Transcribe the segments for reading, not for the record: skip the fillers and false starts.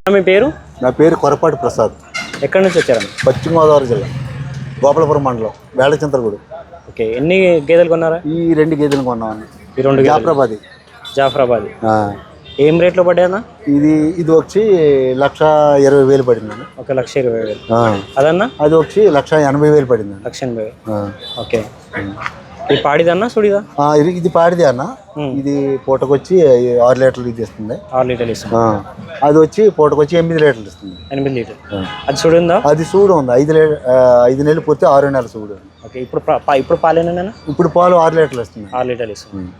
మీ పేరు? నా పేరు కొరపాటి ప్రసాద్. ఎక్కడి నుంచి వచ్చారన్న? పశ్చిమ గోదావరి జిల్లా గోపాలపురం మండలం వేళచింతలగూడు. ఓకే, ఎన్ని గేదెలు కొన్నారా? ఈ 2 గేదెలు కొన్నామని. ఈ 2 జాఫ్రాబాద్. ఏం రేట్లో పడ్డాయన్న? ఇది వచ్చి 1,20,000 పడిందండి. 1,20,000. అదన్నా? అది వచ్చి 1,80,000 పడింది. 1,80,000. ఓకే. ఇది పాడిదన్నా సుడిదా? ఇది పాడిదే అన్న. ఇది పూటకొచ్చి 6 లీటర్లు ఇది ఇస్తుంది. 6 లీటర్లు ఇస్తుంది. అది వచ్చి పూటకొచ్చి 8 లీటర్లు ఇస్తుంది. 8 లీటర్. అది సుడి ఉందా? అది సూడు ఉంది. 5 నెలలు పూర్తి 6 నెలల సూడు. ఓకే. ఇప్పుడు పాలేనా? ఇప్పుడు పాలు 6 లీటర్లు ఇస్తుంది. 6 లీటర్లు ఇస్తుంది.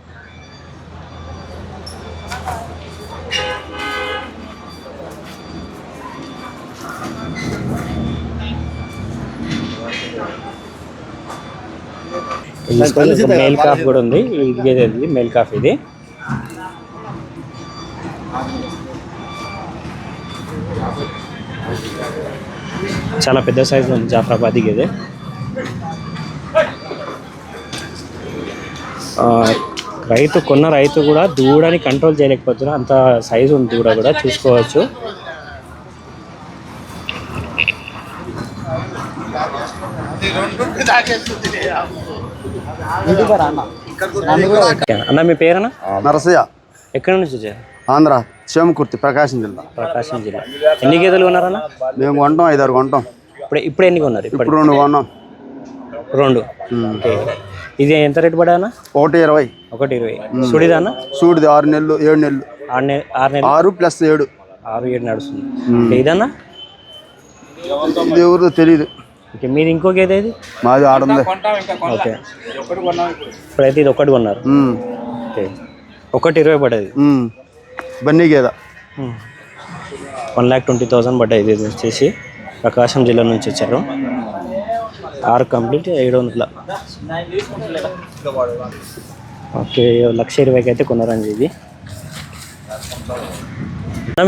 మేల్ కాఫ్ కూడా ఉంది. ఇది మేల్ కాఫ్. ఇది చాలా పెద్ద సైజు ఉంది జాఫ్రాబాదీ గేదె. రైతు కూడా దూడని కంట్రోల్ చేయలేకపోతున్నారు, అంత సైజు ఉంది దూడ కూడా. చూసుకోవచ్చు. అన్న మీ పేరన్నా? నరసయ్య. ఎక్కడి నుంచి వచ్చారు? ఆంధ్ర, చేమకుర్తి, ప్రకాశం జిల్లా. ఎన్ని గేదెలు కొన్నారన్నా? మేము కొంటాం, 5-6 కొంటాం. ఇప్పుడు ఎన్ని కొన్నారు? ఇప్పుడు 2 కొన్నాం. 2. ఇది ఎంత రేటు పడా అన్న? 1,20. 1,20. సుడిదా అన్న? సూడిది 6 నెలలు 7 నెలలు. 6 + 7. 6-7 నడుస్తుంది. ఇదన్నా? ఇది ఎవరిదో తెలియదు. ఓకే. మీది ఇంకో గేదె? ఇది మాది ఆడుంది. ఓకే. ఇప్పుడైతే ఇది ఒకటి కొన్నారు. ఓకే. 1,20 పడ్డది. బన్నీ గేదె. 1,20,000 పడ్డాయి. ఇది వచ్చేసి ప్రకాశం జిల్లా నుంచి వచ్చారు. 6 కంప్లీట్ 700. ఓకే. 1,20,000 అయితే కొన్నారండి ఇది.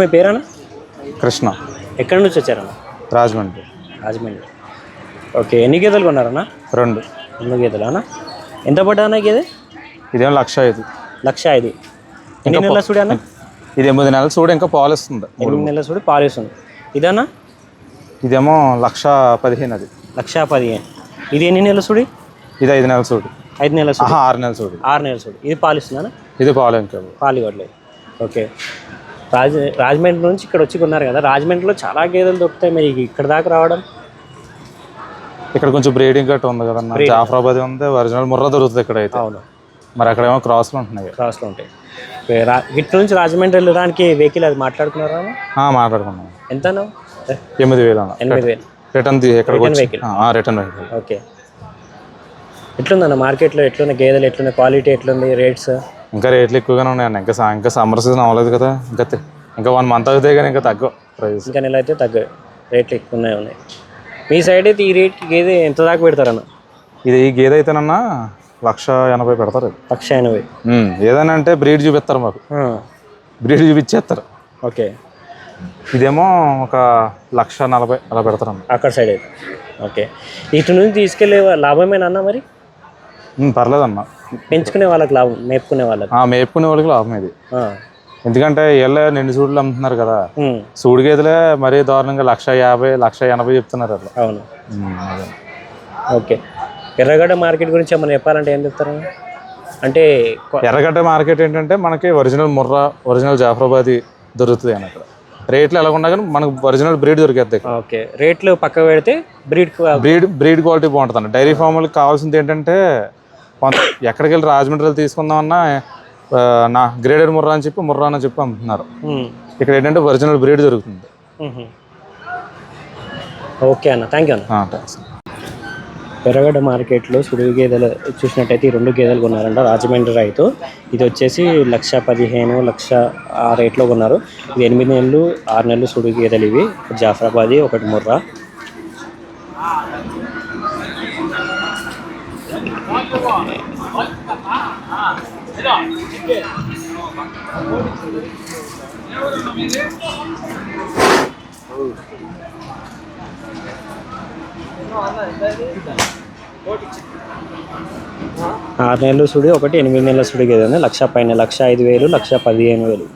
మీ పేరన్నా? కృష్ణ. ఎక్కడి నుంచి వచ్చారన్న? రాజమండ్రి. ఓకే. ఎన్ని గేదెలు కొన్నారన్నా? 2 గేదెలు అన్న. ఎంత పడ్డా అన్న గేదె? ఇదేమో 1,05,000. 1,05,000. ఎన్ని నెలల చూడు అన్న? ఇది 8 నెలల చూడు, ఇంకా పాలు ఇస్తుంది. 8 నెలల చూడు పాలు ఇస్తుంది. ఇదన్నా? ఇదేమో 1,15,000. అది 1,15,000. ఇది ఎన్ని నెలల చూడు? ఇది 5 నెలల చూడు. 5 నెలల చూడు. 6 నెలల చూడు. 6 నెలల చూడు. ఇది పాలు ఇస్తుందా? ఇది పాలు ఇంకా పాలు ఇవ్వట్లేదు. ఓకే. రాజమండ్రి నుంచి ఇక్కడ వచ్చి కొన్నారు కదా. రాజమండ్రిలో చాలా గేదెలు దొరుకుతాయి, మరి ఇక్కడ దాకా రావడం? ఇక్కడ కొంచెం బ్రీడింగ్ గట్టు ఉంది కదన్నా. జాఫ్రాబాద్ ఉంది, ఒరిజినల్ ముర్రా దొరుకుతుంది ఇక్కడ అయితే. అవును. మరి అక్కడేమో క్రాస్లు ఉంటున్నాయి. క్రాస్లు ఉంటాయి. ఇటు నుంచి రాజమండ్రి వెళ్ళడానికి వెహికల్ అది మాట్లాడుకున్నారా? మాట్లాడుకున్నాం. ఎంత? 8,000. 8,000. Return vehicle. ఓకే. ఎట్లుందన్న మార్కెట్లో? ఎట్లున్నాయి గేదెలు? ఎట్లున్నాయి క్వాలిటీ? ఎట్లుంది రేట్స్? ఇంకా రేట్లు ఎక్కువగానే ఉన్నాయన్న. ఇంకా సమ్మర్ సీజన్ అవ్వలేదు కదా. ఇంకా 1 మంత్ అవుతాయి కానీ ఇంకా తగ్గవు ప్రైస్. ఇంకా నెల అయితే తగ్గవు, రేట్లు ఎక్కువ ఉన్నాయి. మీ సైడ్ అయితే ఈ రేట్కి గేదె ఎంత దాకా పెడతారన్న? ఈ గేదె అయితేనన్నా 1,80,000 పెడతారు. 1,80,000. ఏదైనా అంటే బ్రీడ్ చూపిస్తారు మాకు. బ్రీడ్ చూపించేస్తారు. ఓకే. ఇదేమో ఒక 1,40,000 అలా పెడతారన్న అక్కడ సైడ్ అయితే. ఓకే. ఇటు నుంచి తీసుకెళ్ళే లాభమేనా అన్న? మరి పర్లేదన్న. పెంచుకునే వాళ్ళకి లాభం, మేపుకునే వాళ్ళకి లాభం ఇది. ఎందుకంటే వీళ్ళే 2 సూడులు అమ్ముతున్నారు కదా. సూడు గేదెలే మరీ దారుణంగా 1,50,000, 1,80,000 చెప్తున్నారు అట్లా. అవును. ఓకే. ఎర్రగడ్డ మార్కెట్ గురించి ఏమైనా చెప్పాలంటే ఏం చెప్తారు? అంటే ఎర్రగడ్డ మార్కెట్ ఏంటంటే మనకి ఒరిజినల్ ముర్రా, ఒరిజినల్ జాఫ్రాబాదీ దొరుకుతుంది అని. అక్కడ రేట్లు ఎలా ఉన్నా కానీ మనకు ఒరిజినల్ బ్రీడ్ దొరికేది. ఓకే. రేట్లు పక్క పెడితే బ్రీడ్ క్వాలిటీ బాగుంటుంది. డైరీ ఫార్ములకు కావాల్సింది ఏంటంటే ఎక్కడికి వెళ్ళి రాజమండ్రిలో తీసుకుందామన్నా నా గ్రేడెడ్ ముర్రా అని చెప్పి అమ్ముతున్నారు. ఇక్కడ ఏంటంటే ఒరిజినల్ బ్రీడ్ దొరుకుతుంది. ఓకే అన్న, థ్యాంక్ యూ అన్న. థ్యాంక్స్. ఎర్రగడ్డ మార్కెట్లో సుడి గేదెలు చూసినట్టయితే 2 గేదెలు కొన్నారంట రాజమండ్రి రైతు. ఇది వచ్చేసి 1,15,000, 1,00,000 ఆ రేట్లో కొన్నారు. ఇది 8 నెలలు 6 నెలలు సుడి గేదెలు. ఇవి జాఫ్రాబాదీ, ఒకటి ముర్రా. ఆరు నెలలు సుడి, ఒకటి 8 నెలల సుడి గేదె ఉంది. 1,00,000 పైన, 1,05,000, 1,15,000.